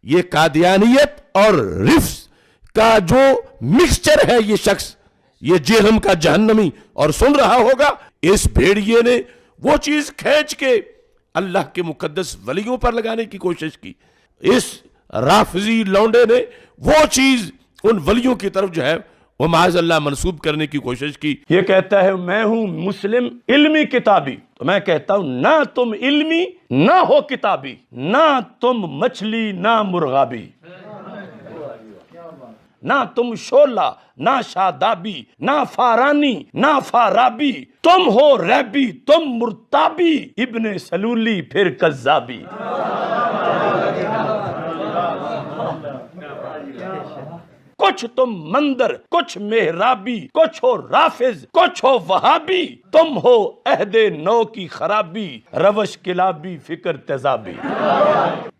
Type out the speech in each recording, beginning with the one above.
یہ قادیانیت اور رفس کا جو مکسچر ہے یہ شخص، یہ جہنم کا جہنمی اور سن رہا ہوگا. اس بھیڑیے نے وہ چیز کھینچ کے اللہ کے مقدس ولیوں پر لگانے کی کوشش کی. اس رافضی لونڈے نے وہ چیز ان ولیوں کی طرف جو ہے وہ معاذ اللہ منسوب کرنے کی کوشش کی. یہ کہتا ہے میں ہوں مسلم علمی کتابی، تو میں کہتا ہوں نہ تم علمی نہ ہو کتابی، نہ تم مچھلی نہ مرغابی، نہ تم شولہ نہ شادابی، نہ فارانی نہ فارابی، تم ہو ریبی تم مرتابی، ابن سلولی پھر کذابی. کچھ تم مندر، کچھ محرابی، کچھ ہو رافض، کچھ ہو وہابی، تم ہو عہد نو کی خرابی، روش کلابی فکر تیزابی.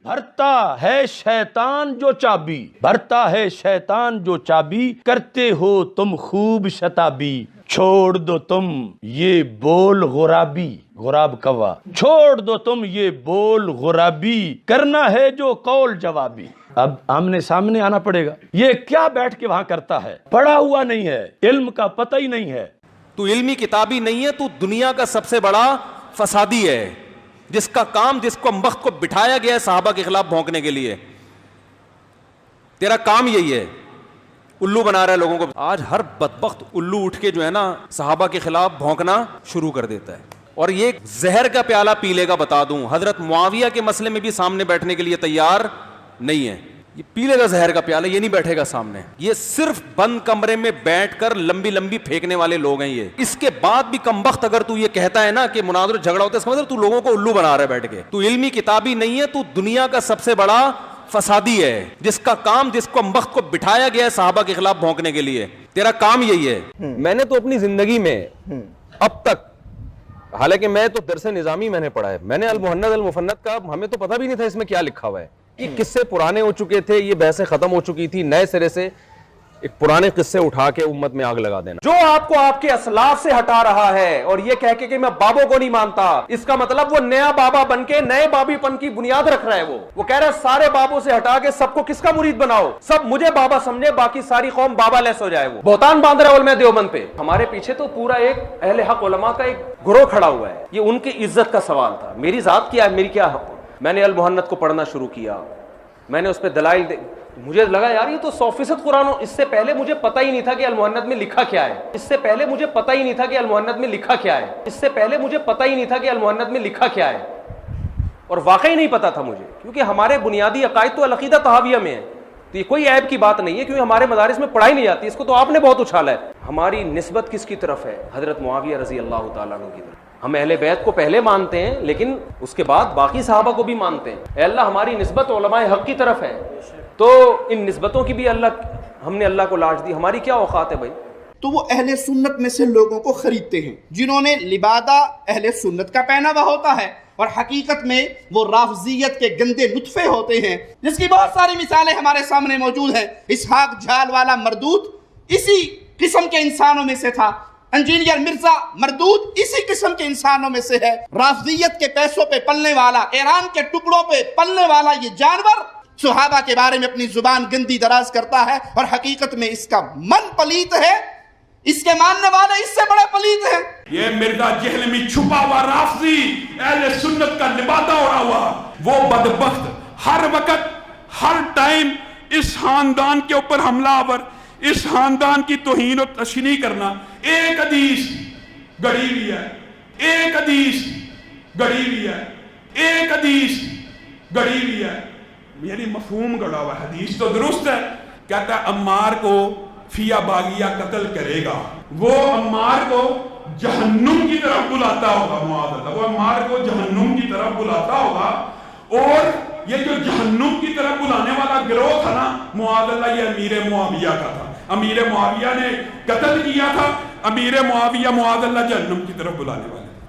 بھرتا ہے شیطان جو چابی، بھرتا ہے شیطان جو چابی، کرتے ہو تم خوب شتابی، چھوڑ دو تم یہ بول غرابی، غراب کوا، چھوڑ دو تم یہ بول غرابی، کرنا ہے جو قول جوابی. اب آمنے سامنے آنا پڑے گا. یہ کیا بیٹھ کے وہاں کرتا ہے؟ پڑھا ہوا نہیں ہے، علم کا پتہ ہی نہیں ہے. تو علمی کتابی نہیں ہے، تو دنیا کا سب سے بڑا فسادی ہے، جس کا کام، جس کو وقت کو بٹھایا گیا ہے صحابہ کے خلاف بھونکنے کے لیے. تیرا کام یہی ہے، الو بنا رہا ہے لوگوں کو. آج ہر بدبخت الو اٹھ کے جو ہے نا صحابہ کے خلاف بھونکنا شروع کر دیتا ہے، اور یہ زہر کا پیالہ پی لے گا. بتا دوں حضرت معاویہ کے مسئلے میں بھی سامنے بیٹھنے کے لیے تیار نہیں ہے. یہ پی لے گا زہر کا پیالہ، یہ نہیں بیٹھے گا سامنے. یہ صرف بند کمرے میں بیٹھ کر لمبی لمبی پھینکنے والے لوگ ہیں یہ. اس کے بعد بھی کم وقت اگر تو یہ کہتا ہے نا کہ مناظر جھگڑا ہوتا ہے، اس کا مطلب تو لوگوں کو الو بنا رہا ہے بیٹھ کے. تو علمی کتابی نہیں ہے، تو دنیا کا سب سے بڑا فسادی ہے، جس کا کام، جس کو وقت کو بٹھایا گیا ہے صحابہ کے خلاف بھونکنے کے لیے. تیرا کام یہی ہے. میں نے تو اپنی زندگی میں اب تک، حالانکہ میں تو درس نظامی میں نے پڑھا ہے، میں نے المہند المفند کا ہمیں تو پتہ بھی نہیں تھا اس میں کیا لکھا ہوا ہے. یہ قصے پرانے ہو چکے تھے، یہ بحثیں ختم ہو چکی تھی، نئے سرے سے ایک پرانے قصے اٹھا کے امت میں آگ لگا دینا. جو آپ کو آپ کے اسلاف سے ہٹا رہا ہے اور یہ کہہ کے کہ میں بابوں کو نہیں مانتا، اس کا مطلب وہ نیا بابا بن کے نئے بابی پن کی بنیاد رکھ رہا ہے. وہ کہہ رہا ہے سارے بابوں سے ہٹا کے سب کو کس کا مرید بناؤ، سب مجھے بابا سمجھے، باقی ساری قوم بابا لیس ہو جائے. وہ بہتان باندھ رہا ہے علماء دیوبند پہ. ہمارے پیچھے تو پورا ایک اہل حق علماء کا ایک گروہ کھڑا ہوا ہے. یہ ان کی عزت کا سوال تھا. میری ذات کیا ہے، میری کیا حق. میں نے المہند کو پڑھنا شروع کیا، میں نے اس پہ دلائل مجھے لگا یار یہ تو 100% قرآن. اس سے پہلے مجھے پتہ ہی نہیں تھا کہ المہند میں لکھا کیا ہے. اس سے پہلے مجھے پتہ ہی نہیں تھا کہ المہند میں لکھا کیا ہے. اس سے پہلے مجھے پتہ ہی نہیں تھا کہ المہند میں لکھا کیا ہے. اور واقعی نہیں پتا تھا مجھے، کیونکہ ہمارے بنیادی عقائد تو العقیدہ طحاویہ میں ہے. تو یہ کوئی عیب کی بات نہیں ہے، کیونکہ ہمارے مدارس میں پڑھائی نہیں جاتی. اس کو تو آپ نے بہت اچھالا ہے. ہماری نسبت کس کی طرف ہے؟ حضرت معاویہ رضی اللہ تعالیٰ عنہ کی طرف. ہم اہل بیت کو پہلے مانتے ہیں، لیکن اس کے بعد باقی صحابہ کو بھی مانتے ہیں. اے اللہ ہماری نسبت علماء حق کی طرف ہے، تو ان نسبتوں کی بھی ہم نے اللہ کو لاج دی. ہماری کیا اوقات ہے بھائی؟ تو وہ اہل سنت میں سے لوگوں کو خریدتے ہیں جنہوں نے لبادہ اہل سنت کا پہنا ہوا ہوتا ہے، اور حقیقت میں وہ رافضیت کے گندے نطفے ہوتے ہیں، جس کی بہت ساری مثالیں ہمارے سامنے موجود ہیں. اسحاق جھال والا مردود اسی قسم کے انسانوں میں سے تھا. انجینئر مرزا مردود اسی قسم کے انسانوں میں سے ہے. رافضیت کے پیسوں پہ پلنے والا، ایران کے ٹکڑوں پہ پلنے والا یہ جانور صحابہ کے بارے میں اپنی زبان گندی دراز کرتا ہے، اور حقیقت میں اس کا من پلیت ہے، اس کے ماننے والے اس سے بڑے پلیت ہیں. یہ مرزا جہلمی چھپا ہوا رافضی اہل سنت کا لبادہ اڑا ہوا وہ بدبخت ہر وقت ہر ٹائم اس خاندان کے اوپر حملہ آور، اس خاندان کی توہین و تشنیع کرنا. ایک حدیث گڑی ہوئی ہے، ایک حدیث گڑی ہوئی ہے، ایک حدیث گڑی ہوئی ہے. یعنی مفہوم گڑا ہوا. حدیث تو درست ہے، کہتا ہے عمار کو فیا باغیہ قتل کرے گا. وہ عمار کو جہنم کی طرف بلاتا ہوگا، معاذ اللہ، وہ عمار کو جہنم کی طرف بلاتا ہوگا. اور یہ جو جہنم کی طرف بلانے والا گروہ تھا نا، معاذ اللہ، یہ امیر معاویہ کا تھا. امیر معاویہ نے قتل کیا تھا. امیر معاویہ معاذ اللہ جہنم کی طرف بلانے والے.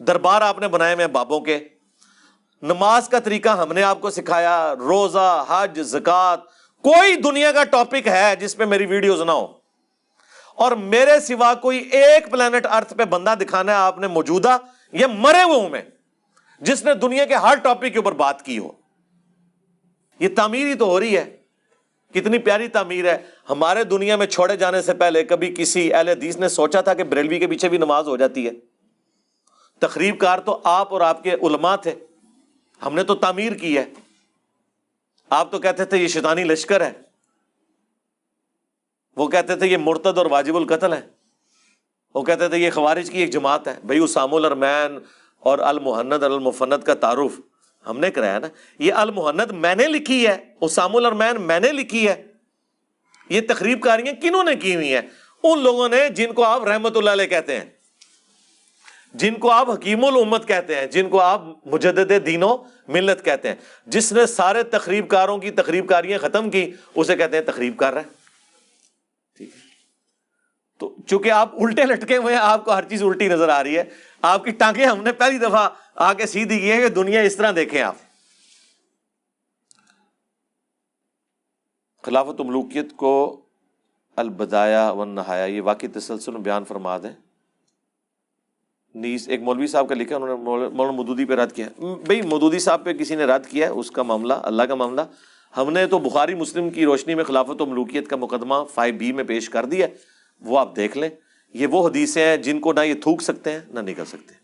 دربار آپ نے بنائے ہوئے ہیں بابوں کے. نماز کا طریقہ ہم نے آپ کو سکھایا, روزہ, حج, زکات. کوئی دنیا کا ٹاپک ہے جس پہ میری ویڈیوز نہ ہو, اور میرے سوا کوئی ایک پلانٹ ارتھ پہ بندہ دکھانا ہے آپ نے موجودہ یا مرے ہوئے میں جس نے دنیا کے ہر ٹاپک کے اوپر بات کی ہو. یہ تعمیر ہی تو ہو رہی ہے. کتنی پیاری تعمیر ہے. ہمارے دنیا میں چھوڑے جانے سے پہلے کبھی کسی اہل حدیث نے سوچا تھا کہ بریلوی کے پیچھے بھی نماز ہو جاتی ہے؟ تخریب کار تو آپ اور آپ کے علماء تھے, ہم نے تو تعمیر کی ہے. آپ تو کہتے تھے یہ شیطانی لشکر ہے, وہ کہتے تھے یہ مرتد اور واجب القتل ہے, وہ کہتے تھے یہ خوارج کی ایک جماعت ہے. بھائی اسام الارمین اور المہند اور المفند کا تعارف ہم نے کرایا نا. یہ المہند میں نے لکھی ہے, اسام الارمین میں نے لکھی ہے. یہ تخریب کاریاں کنہوں نے کی ہوئی ہیں؟ ان لوگوں نے جن کو آپ رحمت اللہ علیہ کہتے ہیں, جن کو آپ حکیم الامت کہتے ہیں, جن کو آپ مجدد دین و ملت کہتے ہیں. جس نے سارے تخریب کاروں کی تخریب کاریاں ختم کی اسے کہتے ہیں تخریب کر رہا ہے. ٹھیک ہے, تو چونکہ آپ الٹے لٹکے ہوئے ہیں, آپ کو ہر چیز الٹی نظر آ رہی ہے. آپ کی ٹانگیں ہم نے پہلی دفعہ آ کے سیدھی کی ہے کہ دنیا اس طرح دیکھیں آپ. خلافت ملوکیت کو البدایہ والنہایہ یہ واقعی تسلسل میں بیان فرما دیں. نیز ایک مولوی صاحب کا لکھا, انہوں نے مولانا مودودی پہ رد کیا. بھئی مودودی صاحب پہ کسی نے رد کیا ہے, اس کا معاملہ اللہ کا معاملہ. ہم نے تو بخاری مسلم کی روشنی میں خلافت و ملوکیت کا مقدمہ 5B میں پیش کر دیا, وہ آپ دیکھ لیں. یہ وہ حدیثیں ہیں جن کو نہ یہ تھوک سکتے ہیں نہ نکل سکتے.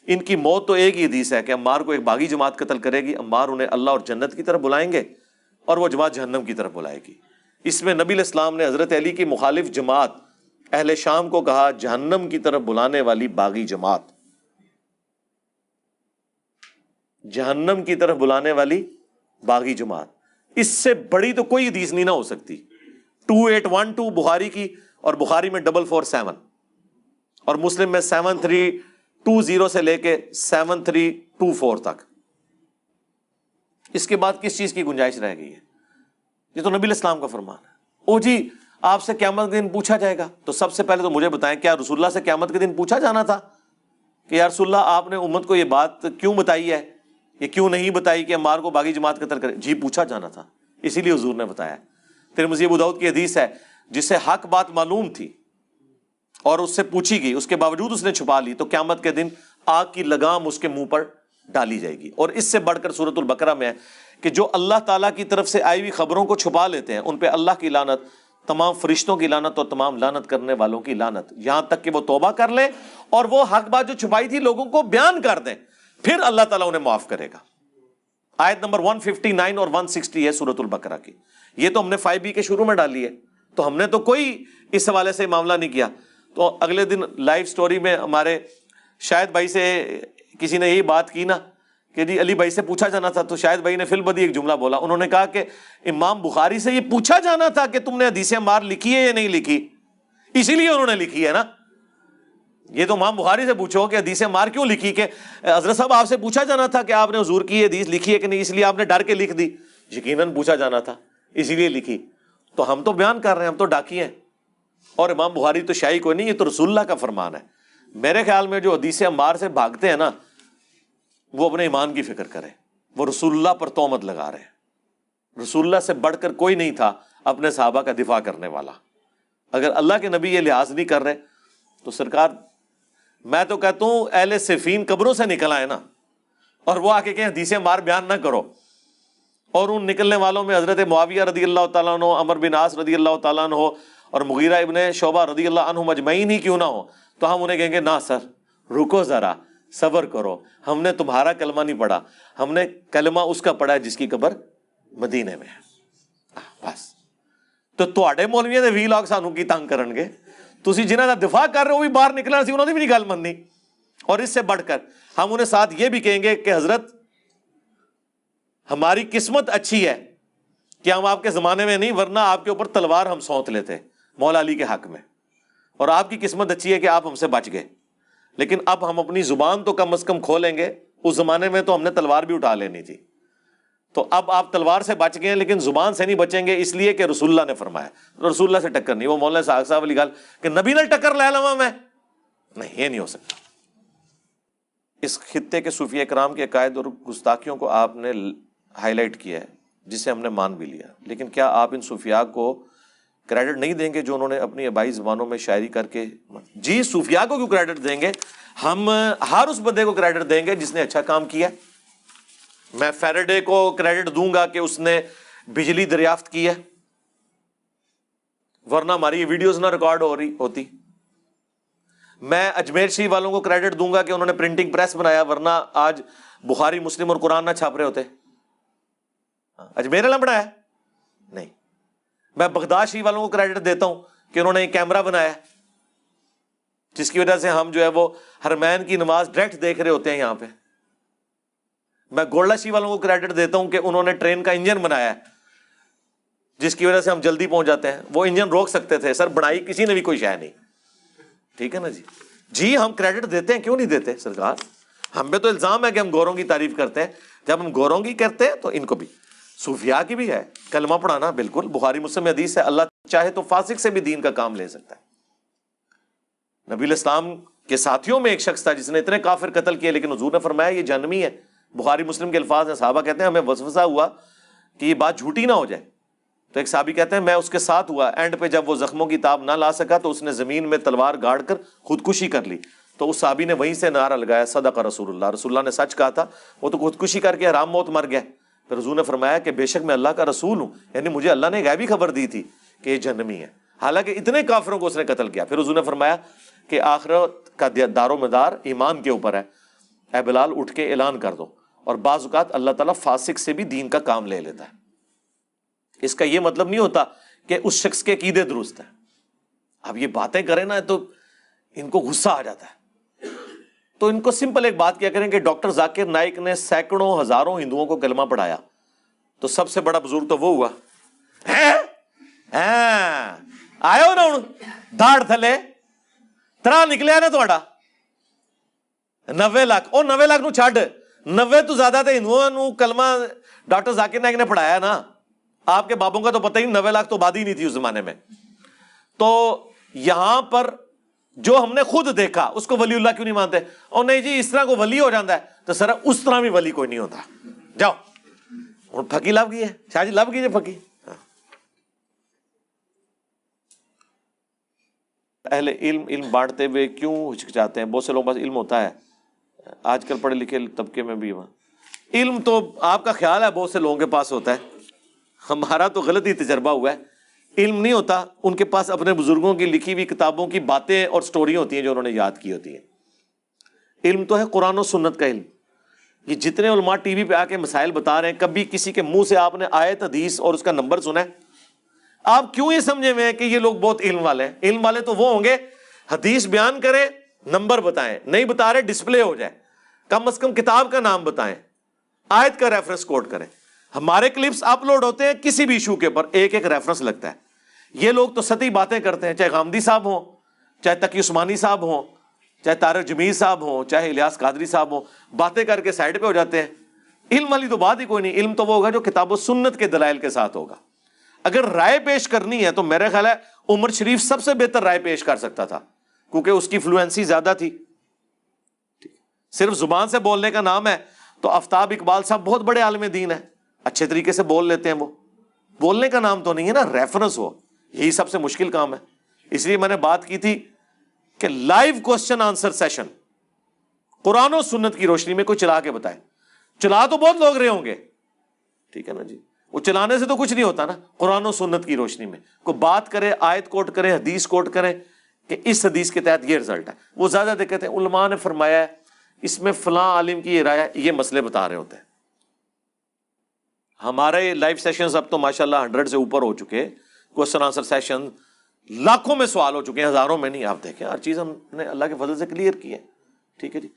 ان کی موت تو ایک ہی حدیث ہے کہ عمار کو ایک باغی جماعت قتل کرے گی, عمار انہیں اللہ اور جنت کی طرف بلائیں گے اور وہ جماعت جہنم کی طرف بلائے گی. اس میں نبی علیہ السلام نے حضرت علی کی مخالف جماعت اہل شام کو کہا جہنم کی طرف بلانے والی باغی جماعت, جہنم کی طرف بلانے والی باغی جماعت. اس سے بڑی تو کوئی حدیث نہیں نہ ہو سکتی. 2812 بخاری کی, اور بخاری میں 447, اور مسلم میں 7320 سے لے کے 7324 تک. اس کے بعد کس چیز کی گنجائش رہ گئی ہے؟ یہ تو نبی علیہ السلام کا فرمان ہے. او جی آپ سے قیامت کے دن پوچھا جائے گا, تو سب سے پہلے تو مجھے بتائیں کیا رسول اللہ سے قیامت کے دن پوچھا جانا تھا کہ یا رسول اللہ آپ نے امت کو یہ بات کیوں بتائی ہے, یہ کیوں نہیں بتائی کہ عمار کو باغی جماعت قتل کرے؟ جی پوچھا جانا تھا, اسی لیے حضور نے بتایا. ترمذی ابو داؤد کی حدیث ہے جسے حق بات معلوم تھی اور اس سے پوچھی گئی, اس کے باوجود اس نے چھپا لی, تو قیامت کے دن آگ کی لگام اس کے منہ پر ڈالی جائے گی. اور اس سے بڑھ کر سورۃ البقرہ میں ہے کہ جو اللہ تعالیٰ کی طرف سے آئی ہوئی خبروں کو چھپا لیتے ہیں ان پہ اللہ کی لعنت, تمام فرشتوں کی لعنت اور تمام لعنت کرنے والوں کی لعنت, یہاں تک کہ وہ توبہ کر لیں اور وہ حق بات جو چھپائی تھی لوگوں کو بیان کر دیں, پھر اللہ تعالیٰ انہیں معاف کرے گا. آیت نمبر 159 اور 160 ہے سورۃ البقرہ کی. یہ تو ہم نے 5B کے شروع میں ڈالی ہے, تو ہم نے تو کوئی اس حوالے سے معاملہ نہیں کیا. تو اگلے دن لائیو سٹوری میں ہمارے شاہد بھائی سے کسی نے یہی بات کی نا کہ جی علی بھائی سے پوچھا جانا تھا, تو شاہد بھائی نے فی البدی ایک جملہ بولا. انہوں نے کہا کہ امام بخاری سے یہ پوچھا جانا تھا کہ تم نے حدیث عمار لکھی ہے یا نہیں لکھی, اسی لیے انہوں نے لکھی ہے نا. یہ تو امام بخاری سے پوچھو کہ حدیث عمار کیوں لکھی, کہ حضرت صاحب آپ سے پوچھا جانا تھا کہ آپ نے حضور کی حدیث لکھی ہے کہ نہیں, اس لیے آپ نے ڈر کے لکھ دی. یقیناً پوچھا جانا تھا اسی لیے لکھی. تو ہم تو بیان کر رہے ہیں, ہم تو ڈاکی ہیں, اور امام بخاری تو شاہی کوئی نہیں, یہ تو رسول اللہ کا فرمان ہے. میرے خیال میں جو حدیث عمار سے بھاگتے ہیں نا وہ اپنے ایمان کی فکر کریں, وہ رسول اللہ پر تہمت لگا رہے ہیں. رسول اللہ سے بڑھ کر کوئی نہیں تھا اپنے صحابہ کا دفاع کرنے والا. اگر اللہ کے نبی یہ لحاظ نہیں کر رہے تو سرکار, میں تو کہتا ہوں اہل صفین قبروں سے نکل آئے نا, اور وہ آ کے کہیں حدیث عمار بیان نہ کرو. اور ان نکلنے والوں میں حضرت معاویہ رضی اللہ تعالیٰ عنہ, عمر بن عاص رضی اللہ تعالیٰ عنہ اور مغیرہ ابن شعبہ رضی اللہ عنہ مجمعین ہی کیوں نہ ہو, تو ہم انہیں کہیں گے نا سر رکو ذرا, صبر کرو, ہم نے تمہارا کلمہ نہیں پڑھا, ہم نے کلمہ اس کا پڑھا ہے جس کی قبر مدینے میں ہے. بس تو تواڈے مولویاں دے وی لاگ سانو کی تنگ کرن گے, تسی جنہاں دا دفاع کر رہے ہو بھی باہر نکلنا سی, انہوں نے بھی نہیں گل مننی. اور اس سے بڑھ کر ہم انہیں ساتھ یہ بھی کہیں گے کہ حضرت ہماری قسمت اچھی ہے کہ ہم آپ کے زمانے میں نہیں, ورنہ آپ کے اوپر تلوار ہم سونت لیتے مولا علی کے حق میں, اور آپ کی قسمت اچھی ہے کہ آپ ہم سے بچ گئے. لیکن اب ہم اپنی زبان تو کم از کم کھولیں گے, اس زمانے میں تو ہم نے تلوار بھی اٹھا لینی تھی. تو اب آپ تلوار سے بچ گئے ہیں لیکن زبان سے نہیں بچیں گے, اس لیے کہ رسول اللہ نے فرمایا. رسول اللہ سے ٹکر نہیں. وہ مولانا ساگ صاحب والی گل کہ نبی نال ٹکر لے لواں میں, نہیں, یہ نہیں ہو سکتا. اس خطے کے صوفیہ کرام کے عقائد اور گستاخیوں کو آپ نے ہائی لائٹ کیا ہے، جسے ہم نے مان بھی لیا، لیکن کیا آپ ان صوفیاء کو کریڈٹ نہیں دیں گے جو انہوں نے اپنی آبائی زبانوں میں شاعری کر کے؟ جی صوفیاء کو کیوں کریڈٹ دیں گے؟ ہم ہر اس بندے کو کریڈٹ دیں گے جس نے اچھا کام کیا۔ میں فیراڈے کو کریڈٹ دوں گا کہ اس نے بجلی دریافت کی ہے، ورنہ ہماری یہ ویڈیوز نہ ریکارڈ ہو رہی ہوتی۔ میں اجمیر شریف والوں کو کریڈٹ دوں گا کہ انہوں نے پرنٹنگ پریس بنایا، ورنہ آج بخاری مسلم اور قرآن نہ چھاپ رہے ہوتے۔ اجمیر والا بنایا نہیں۔ میں بغداد شریف والوں کو کریڈٹ دیتا ہوں کہ انہوں نے ایک کیمرہ بنایا جس کی وجہ سے ہم جو ہے وہ حرمین کی نماز ڈائریکٹ دیکھ رہے ہوتے ہیں یہاں پہ۔ میں گولڈا شریف والوں کو کریڈٹ دیتا ہوں کہ انہوں نے ٹرین کا انجن بنایا ہے جس کی وجہ سے ہم جلدی پہنچ جاتے ہیں۔ وہ انجن روک سکتے تھے سر، بنائی کسی نے بھی کوئی شے نہیں، ٹھیک ہے نا جی؟ جی ہم کریڈٹ دیتے ہیں، کیوں نہیں دیتے سرکار؟ ہم پہ تو الزام ہے کہ ہم گوروں کی تعریف کرتے ہیں، جب ہم گوروں کی کرتے ہیں تو ان کو بھی، صوفیاء کی بھی ہے کلمہ پڑھانا، بالکل بخاری مسلم میں حدیث ہے اللہ چاہے تو فاسق سے بھی دین کا کام لے سکتا ہے۔ نبی الاسلام کے ساتھیوں میں ایک شخص تھا جس نے اتنے کافر قتل کیے، لیکن حضور نے فرمایا یہ جہنمی ہے۔ بخاری مسلم کے الفاظ ہیں، صحابہ کہتے ہیں ہمیں وسوسہ ہوا کہ یہ بات جھوٹی نہ ہو جائے، تو ایک صحابی کہتے ہیں میں اس کے ساتھ ہوا، اینڈ پہ جب وہ زخموں کی تاب نہ لا سکا تو اس نے زمین میں تلوار گاڑ کر خودکشی کر لی، تو اس صحابی نے وہیں سے نعرہ لگایا صدق رسول اللہ، رسول اللہ نے سچ کہا تھا، وہ تو خودکشی کر کے حرام موت مر گیا۔ پھر حضور نے فرمایا کہ بے شک میں اللہ کا رسول ہوں، یعنی مجھے اللہ نے غیبی خبر دی تھی کہ یہ جہنمی ہے، حالانکہ اتنے کافروں کو اس نے قتل کیا۔ پھر حضور نے فرمایا کہ آخرت کا دار و مدار ایمان کے اوپر ہے، اے بلال اٹھ کے اعلان کر دو۔ اور بعض اوقات اللہ تعالیٰ فاسق سے بھی دین کا کام لے لیتا ہے۔ اس کا یہ مطلب نہیں ہوتا کہ اس شخص کے عقیدے درست ہیں۔ اب یہ باتیں کریں نا تو ان کو غصہ آ جاتا ہے، تو ان کو سمپل ایک بات کیا کریں کہ ڈاکٹر ذاکر نائک نے سینکڑوں ہزاروں ہندوؤں کو کلمہ پڑھایا، تو سب سے بڑا بزرگ تو وہ ہوا۔ آئے ہو نا ہوں دھاڑ تھلے ترا نکلیا نا تھوڑا 90 لاکھ، اور 90 لاکھ نو چھڈ، 90 تو زیادہ تھے ہندوؤں نو کلمہ ڈاکٹر ذاکر نائک نے پڑھایا نا۔ آپ کے بابوں کا تو پتہ ہی 90 لاکھ تو آبادی نہیں تھی اس زمانے میں۔ تو یہاں پر جو ہم نے خود دیکھا اس کو ولی اللہ کیوں نہیں مانتے؟ اور نہیں جی اس طرح کو ولی ہو جاتا ہے، تو سر اس طرح بھی ولی کوئی نہیں ہوتا۔ جاؤ ہوں پھکی لب گئی ہے، شاہ جی لب گئی ہے پھکی۔ اہل علم بانٹتے ہوئے کیوں ہچکچاتے ہیں؟ بہت سے لوگوں کے پاس علم ہوتا ہے، آج کل پڑھے لکھے طبقے میں بھی علم تو آپ کا خیال ہے بہت سے لوگوں کے پاس ہوتا ہے، ہمارا تو غلط ہی تجربہ ہوا ہے۔ علم نہیں ہوتا، ان کے پاس اپنے بزرگوں کی لکھی ہوئی کتابوں کی باتیں اور سٹوری ہوتی ہیں جو انہوں نے یاد کی ہوتی ہیں۔ علم تو ہے قرآن و سنت کا علم۔ یہ جتنے علماء ٹی وی پہ آ کے مسائل بتا رہے ہیں، کبھی کسی کے منہ سے آپ نے آیت حدیث اور اس کا نمبر سنا ہے؟ آپ کیوں یہ سمجھے ہوئے ہیں کہ یہ لوگ بہت علم والے ہیں؟ علم والے تو وہ ہوں گے حدیث بیان کریں، نمبر بتائیں، نہیں بتا رہے ڈسپلے ہو جائے، کم از کم کتاب کا نام بتائیں، آیت کا ریفرنس کوٹ کریں۔ ہمارے کلپس اپلوڈ ہوتے ہیں کسی بھی ایشو کے اوپر ایک ایک ریفرنس لگتا ہے۔ یہ لوگ تو سطحی باتیں کرتے ہیں، چاہے غامدی صاحب ہوں، چاہے تقی عثمانی صاحب ہوں، چاہے طارق جمیل صاحب ہوں، چاہے الیاس قادری صاحب ہوں، باتیں کر کے سائڈ پہ ہو جاتے ہیں۔ علم والی تو بات ہی کوئی نہیں۔ علم تو وہ ہوگا جو کتاب و سنت کے دلائل کے ساتھ ہوگا۔ اگر رائے پیش کرنی ہے تو میرے خیال ہے عمر شریف سب سے بہتر رائے پیش کر سکتا تھا، کیونکہ اس کی فلوئنسی زیادہ تھی۔ صرف زبان سے بولنے کا نام ہے تو آفتاب اقبال صاحب بہت بڑے عالم دین ہیں، اچھے طریقے سے بول لیتے ہیں، وہ بولنے کا نام تو نہیں ہے نا، ریفرنس ہو، یہی سب سے مشکل کام ہے۔ اس لیے میں نے بات کی تھی کہ لائیو کوسچن آنسر سیشن قرآن و سنت کی روشنی میں کوئی چلا کے بتائے۔ چلا تو بہت لوگ رہے ہوں گے، ٹھیک ہے نا جی، وہ چلانے سے تو کچھ نہیں ہوتا نا۔ قرآن و سنت کی روشنی میں کوئی بات کرے، آیت کوٹ کرے، حدیث کوٹ کرے کہ اس حدیث کے تحت یہ رزلٹ ہے۔ وہ زیادہ کہتے ہیں علماء نے فرمایا ہے، اس میں فلاں عالم کی یہ رائے ہے، یہ مسئلے بتا رہے ہوتے ہیں۔ ہمارے لائیو سیشنز اب تو ماشاءاللہ 100 سے اوپر ہو چکے، کوسچن آنسر سیشن لاکھوں میں سوال ہو چکے ہیں، ہزاروں میں نہیں۔ آپ دیکھیں ہر چیز ہم نے اللہ کے فضل سے کلیئر کی ہے، ٹھیک ہے جی۔